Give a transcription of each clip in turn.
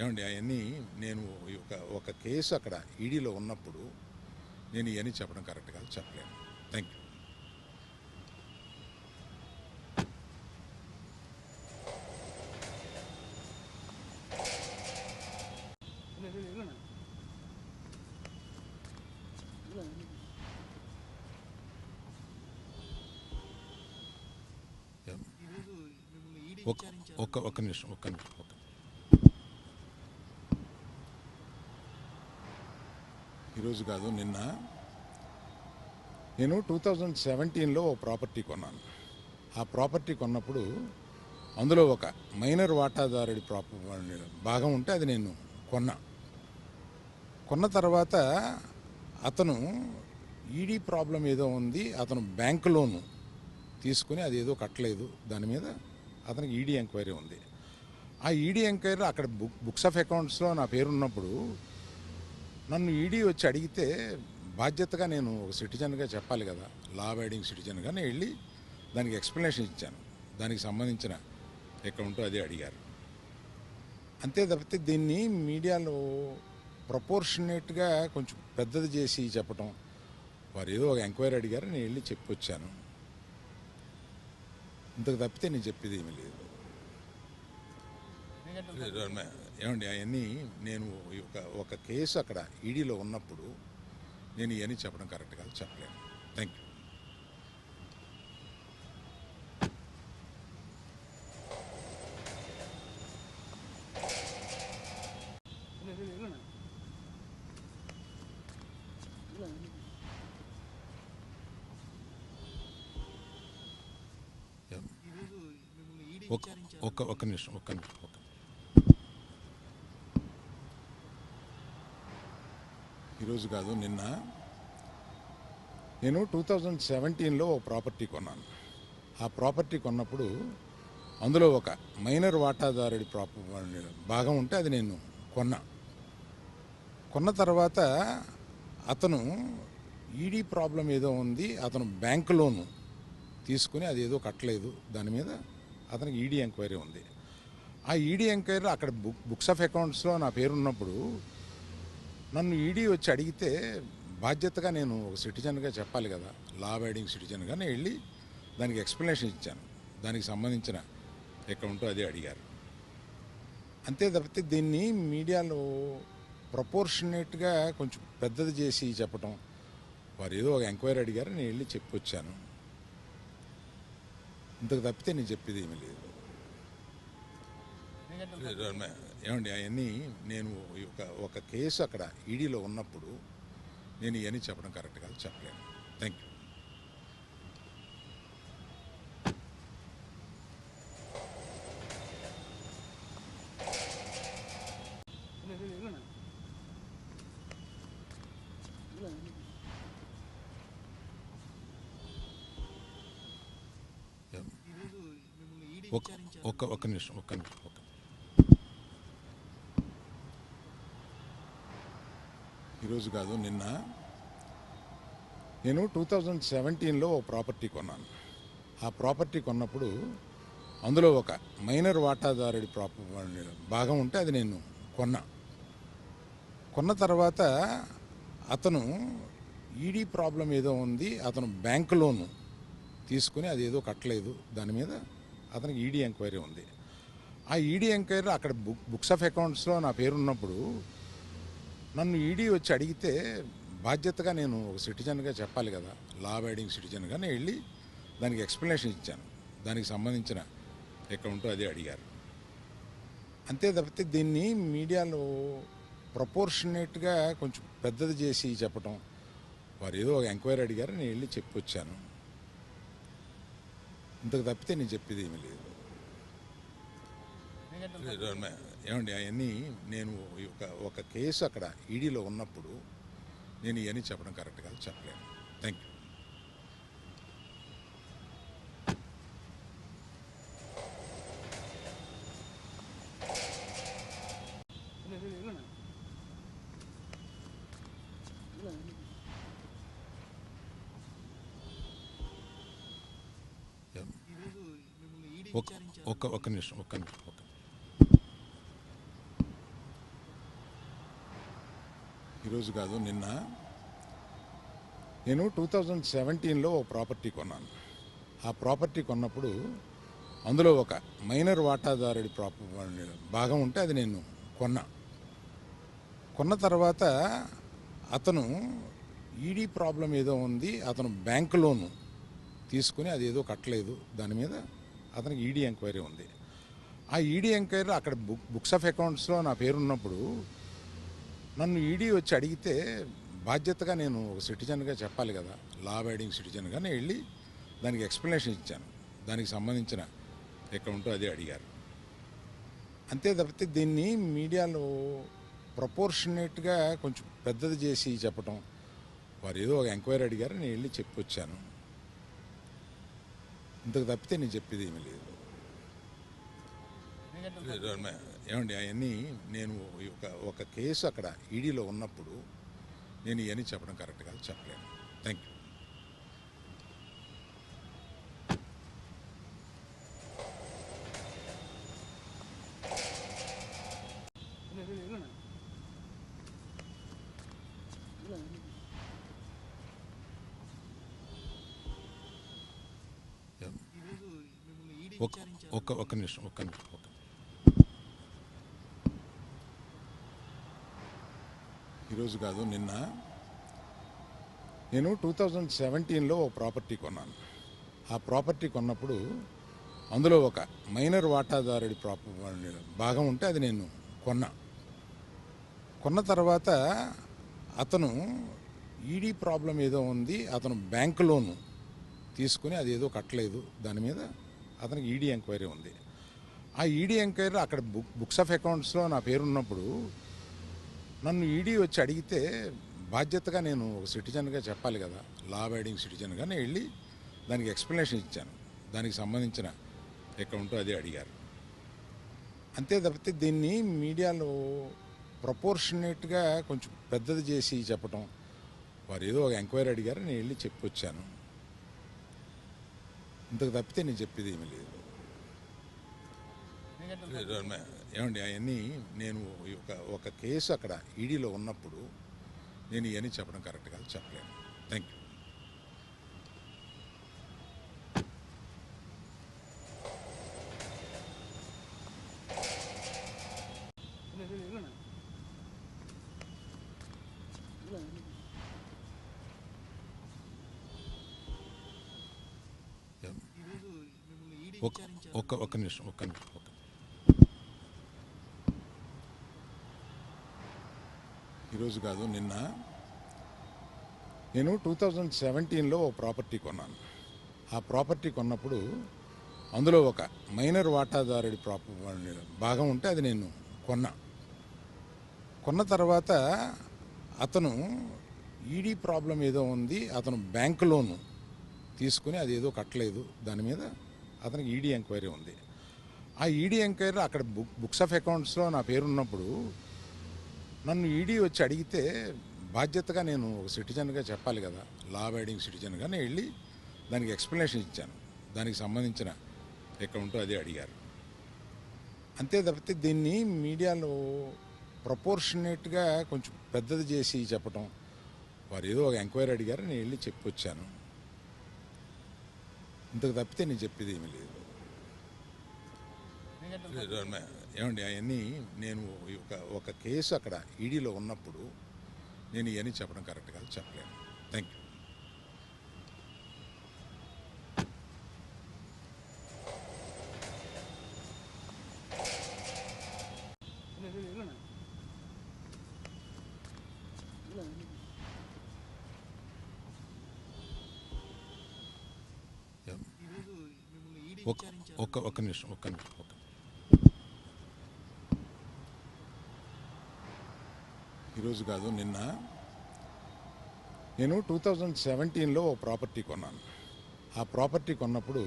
ఏమండి అవన్నీ నేను ఒక కేసు అక్కడ ఈడీలో ఉన్నప్పుడు నేను ఇవన్నీ చెప్పడం కరెక్ట్ కాదు, చెప్పలేను. Thank you. ఒక్క నిమిషం. ఈరోజు కాదు, నిన్న నేను 2017లో ఒక ప్రాపర్టీ కొన్నాను. ఆ ప్రాపర్టీ కొన్నప్పుడు అందులో ఒక మైనర్ వాటాదారుడి భాగం ఉంటే అది నేను కొన్న తర్వాత అతను ఈడీ ప్రాబ్లం ఏదో ఉంది, అతను బ్యాంక్ లోను తీసుకుని అది ఏదో కట్టలేదు, దాని మీద అతనికి ఈడీ ఎంక్వైరీ ఉంది. ఆ ఈడీ ఎంక్వైరీ అక్కడ బుక్స్ ఆఫ్ అకౌంట్స్లో నా పేరు ఉన్నప్పుడు నన్ను ఈడీ వచ్చి అడిగితే బాధ్యతగా నేను ఒక సిటిజన్గా చెప్పాలి కదా, లా అబైడింగ్ సిటిజన్గా నేను వెళ్ళి దానికి ఎక్స్ప్లెనేషన్ ఇచ్చాను. దానికి సంబంధించిన అకౌంట్ అది అడిగారు. అంతే తప్పితే దీన్ని మీడియాలో ప్రపోర్షనేట్గా కొంచెం పెద్దది చేసి చెప్పటం, వారు ఏదో ఒక ఎంక్వైరీ అడిగారు, నేను వెళ్ళి చెప్పొచ్చాను. ఇంతకు తప్పితే నేను చెప్పేది ఏమీ లేదు. ఏమండి అవన్నీ నేను ఒక కేసు అక్కడ ఈడీలో ఉన్నప్పుడు నేను ఇవన్నీ చెప్పడం కరెక్ట్ కాదు, చెప్పలేను. Thank you. ఒక్క నిమిషం. ఈరోజు కాదు, నిన్న నేను 2017లో ఒక ప్రాపర్టీ కొన్నాను. ఆ ప్రాపర్టీ కొన్నప్పుడు అందులో ఒక మైనర్ వాటాదారుడి భాగం ఉంటే అది నేను కొన్న తర్వాత అతను ఈడీ ప్రాబ్లం ఏదో ఉంది, అతను బ్యాంక్ లోను తీసుకుని అది ఏదో కట్టలేదు, దాని మీద అతనికి ఈడీ ఎంక్వైరీ ఉంది. ఆ ఈడీ ఎంక్వైరీ అక్కడ బుక్స్ ఆఫ్ అకౌంట్స్లో నా పేరు ఉన్నప్పుడు నన్ను ఈడీ వచ్చి అడిగితే బాధ్యతగా నేను ఒక సిటిజన్గా చెప్పాలి కదా, లా అబైడింగ్ సిటిజన్గా నేను వెళ్ళి దానికి ఎక్స్ప్లెనేషన్ ఇచ్చాను. దానికి సంబంధించిన అకౌంట్ అది అడిగారు. అంతే తప్పితే దీన్ని మీడియాలో ప్రపోర్షనేట్గా కొంచెం పెద్దది చేసి చెప్పటం, వారు ఏదో ఒక ఎంక్వైరీ అడిగారు, నేను వెళ్ళి చెప్పొచ్చాను. ఇంతకు తప్పితే నేను చెప్పేది ఏమీ లేదు. ఏమండి అవన్నీ నేను ఒక కేసు అక్కడ ఈడీలో ఉన్నప్పుడు నేను ఇవన్నీ చెప్పడం కరెక్ట్ కాదు, చెప్పలేను. Thank you. ఒక్క నిమిషం. ఈరోజు కాదు, నిన్న నేను 2017లో ఒక ప్రాపర్టీ కొన్నాను. ఆ ప్రాపర్టీ కొన్నప్పుడు అందులో ఒక మైనర్ వాటాదారుడి భాగం ఉంటే అది నేను కొన్న తర్వాత అతను ఈడీ ప్రాబ్లం ఏదో ఉంది, అతను బ్యాంక్ లోను తీసుకుని అది ఏదో కట్టలేదు, దాని మీద అతనికి ఈడీ ఎంక్వైరీ ఉంది. ఆ ఈడీ ఎంక్వైరీ అక్కడ బుక్స్ ఆఫ్ అకౌంట్స్లో నా పేరు ఉన్నప్పుడు నన్ను ఈడీ వచ్చి అడిగితే బాధ్యతగా నేను ఒక సిటిజన్గా చెప్పాలి కదా, లా అబైడింగ్ సిటిజన్గా నేను వెళ్ళి దానికి ఎక్స్ప్లెనేషన్ ఇచ్చాను. దానికి సంబంధించిన అకౌంట్ అది అడిగారు. అంతే తప్పితే దీన్ని మీడియాలో ప్రపోర్షనేట్గా కొంచెం పెద్దది చేసి చెప్పటం, వారు ఏదో ఒక ఎంక్వైరీ అడిగారు, నేను వెళ్ళి చెప్పొచ్చాను. ఇంతకు తప్పితే నేను చెప్పేది ఏమీ లేదు. ఏమండి అవన్నీ నేను ఒక కేసు అక్కడ ఈడీలో ఉన్నప్పుడు నేను ఇవన్నీ చెప్పడం కరెక్ట్ కాదు, చెప్పలేను. Thank you. ఒక్క నిమిషం. ఈరోజు కాదు నిన్న నేను 2017లో ఒక ప్రాపర్టీ కొన్నాను. ఆ ప్రాపర్టీ కొన్నప్పుడు అందులో ఒక మైనర్ వాటాదారుడి భాగం ఉంటే అది నేను కొన్న తర్వాత అతను ఈడీ ప్రాబ్లం ఏదో ఉంది, అతను బ్యాంక్ లోను తీసుకుని అది ఏదో కట్టలేదు, దాని మీద అతనికి ఈడీ ఎంక్వైరీ ఉంది. ఆ ఈడీ ఎంక్వైరీలో అక్కడ బుక్స్ ఆఫ్ అకౌంట్స్లో నా పేరు ఉన్నప్పుడు నన్ను ఈడీ వచ్చి అడిగితే బాధ్యతగా నేను ఒక సిటిజన్గా చెప్పాలి కదా, లా అబైడింగ్ సిటిజన్గా నేను వెళ్ళి దానికి ఎక్స్ప్లెనేషన్ ఇచ్చాను. దానికి సంబంధించిన అకౌంట్ అదే అడిగారు. అంతే తప్పితే దీన్ని మీడియాలో ప్రపోర్షనేట్గా కొంచెం పెద్దది చేసి చెప్పటం, వారు ఏదో ఒక ఎంక్వైరీ అడిగారు, నేను వెళ్ళి చెప్పి వచ్చాను. ఇంతకు తప్పితే నేను చెప్పేది ఏమీ లేదు. ఏమండి అవన్నీ నేను ఒక కేసు అక్కడ ఈడీలో ఉన్నప్పుడు నేను ఇవన్నీ చెప్పడం కరెక్ట్ కాదు, చెప్పలేను. Thank you. ఒక్క నిమిషం. ఈరోజు కాదు నిన్న నేను 2017లో ఒక ప్రాపర్టీ కొన్నాను. ఆ ప్రాపర్టీ కొన్నప్పుడు అందులో ఒక మైనర్ వాటాదారుడి భాగం ఉంటే అది నేను కొన్న తర్వాత అతను ఈడీ ప్రాబ్లం ఏదో ఉంది, అతను బ్యాంక్ లోను తీసుకుని అది ఏదో కట్టలేదు, దాని మీద అతనికి ఈడీ ఎంక్వైరీ ఉంది. ఆ ఈడీ ఎంక్వైరీలో అక్కడ బుక్స్ ఆఫ్ అకౌంట్స్లో నా పేరు ఉన్నప్పుడు నన్ను ఈడీ వచ్చి అడిగితే బాధ్యతగా నేను ఒక సిటిజన్గా చెప్పాలి కదా, లా అబైడింగ్ సిటిజన్గా నేను వెళ్ళి దానికి ఎక్స్ప్లెనేషన్ ఇచ్చాను. దానికి సంబంధించిన అకౌంట్ అదే అడిగారు. అంతే తప్పితే దీన్ని మీడియాలో ప్రపోర్షనేట్గా కొంచెం పెద్దది చేసి చెప్పటం, వారు ఏదో ఒక ఎంక్వైరీ అడిగారు, నేను వెళ్ళి చెప్పి వచ్చాను. ఇంతకు తప్పితే నేను చెప్పేది ఏమీ లేదు. ఏమండి అవన్నీ నేను ఒక కేసు అక్కడ ఈడీలో ఉన్నప్పుడు నేను ఇవన్నీ చెప్పడం కరెక్ట్ కాదు, చెప్పలేను. Thank you. ఒక్క నిమిషం. ఈరోజు కాదు నిన్న నేను 2017లో ఒక ప్రాపర్టీ కొన్నాను. ఆ ప్రాపర్టీ కొన్నప్పుడు అందులో ఒక మైనర్ వాటాదారుడి భాగం ఉంటే అది నేను కొన్న తర్వాత అతను ఈడీ ప్రాబ్లం ఏదో ఉంది, అతను బ్యాంక్ లోను తీసుకుని అది ఏదో కట్టలేదు, దాని మీద అతనికి ఈడీ ఎంక్వైరీ ఉంది. ఆ ఈడీ ఎంక్వైరీలో అక్కడ బుక్స్ ఆఫ్ అకౌంట్స్లో నా పేరు ఉన్నప్పుడు నన్ను ఈడీ వచ్చి అడిగితే బాధ్యతగా నేను ఒక సిటిజన్గా చెప్పాలి కదా, లా అబైడింగ్ సిటిజన్గా నేను వెళ్ళి దానికి ఎక్స్ప్లెనేషన్ ఇచ్చాను. దానికి సంబంధించిన అకౌంట్ అదే అడిగారు. అంతే తప్పితే దీన్ని మీడియాలో ప్రపోర్షనేట్గా కొంచెం పెద్దది చేసి చెప్పటం, వారు ఏదో ఒక ఎంక్వైరీ అడిగారు, నేను వెళ్ళి చెప్పి వచ్చాను. ఇంతకు తప్పితే నేను చెప్పేది ఏమీ లేదు. ఏమండి అవన్నీ నేను ఒక కేసు అక్కడ ఈడీలో ఉన్నప్పుడు నేను ఇవన్నీ చెప్పడం కరెక్ట్ కాదు, చెప్పలేను. Thank you. ఒక్క నిమిషం. ఈరోజు కాదు నిన్న నేను 2017లో ఒక ప్రాపర్టీ కొన్నాను. ఆ ప్రాపర్టీ కొన్నప్పుడు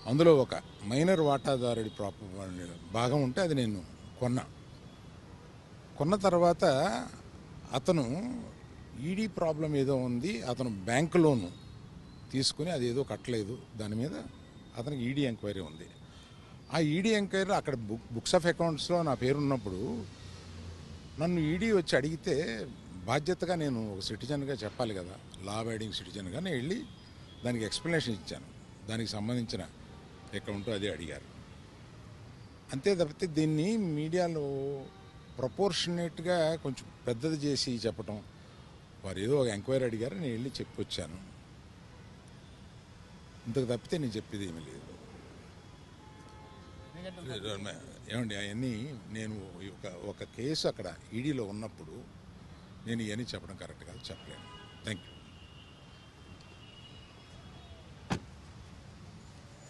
అందులో ఒక మైనర్ వాటాదారుడి భాగం ఉంటే అది నేను కొన్న తర్వాత అతను ఈడీ ప్రాబ్లం ఏదో ఉంది, అతను బ్యాంక్ లోను తీసుకుని అది ఏదో కట్టలేదు, దాని మీద అతనికి ఈడీ ఎంక్వైరీ ఉంది. ఆ ఈడీ ఎంక్వైరీలో అక్కడ బుక్స్ ఆఫ్ అకౌంట్స్లో నా పేరు ఉన్నప్పుడు నన్ను ఈడీ వచ్చి అడిగితే బాధ్యతగా నేను ఒక సిటిజన్గా చెప్పాలి కదా, లా అబైడింగ్ సిటిజన్గా నేను వెళ్ళి దానికి ఎక్స్ప్లెనేషన్ ఇచ్చాను. దానికి సంబంధించిన ఎక్కడ ఉంటో అదే అడిగారు. అంతే తప్పితే దీన్ని మీడియాలో ప్రపోర్షనేట్గా కొంచెం పెద్దది చేసి చెప్పటం, వారు ఏదో ఒక ఎంక్వైరీ అడిగారు, నేను వెళ్ళి చెప్పొచ్చాను. ఇంతకు తప్పితే నేను చెప్పేది ఏమీ లేదు. ఏమండి అవన్నీ నేను ఒక కేసు అక్కడ ఈడీలో ఉన్నప్పుడు నేను ఇవన్నీ చెప్పడం కరెక్ట్ కాదు, చెప్పలేను. Thank you.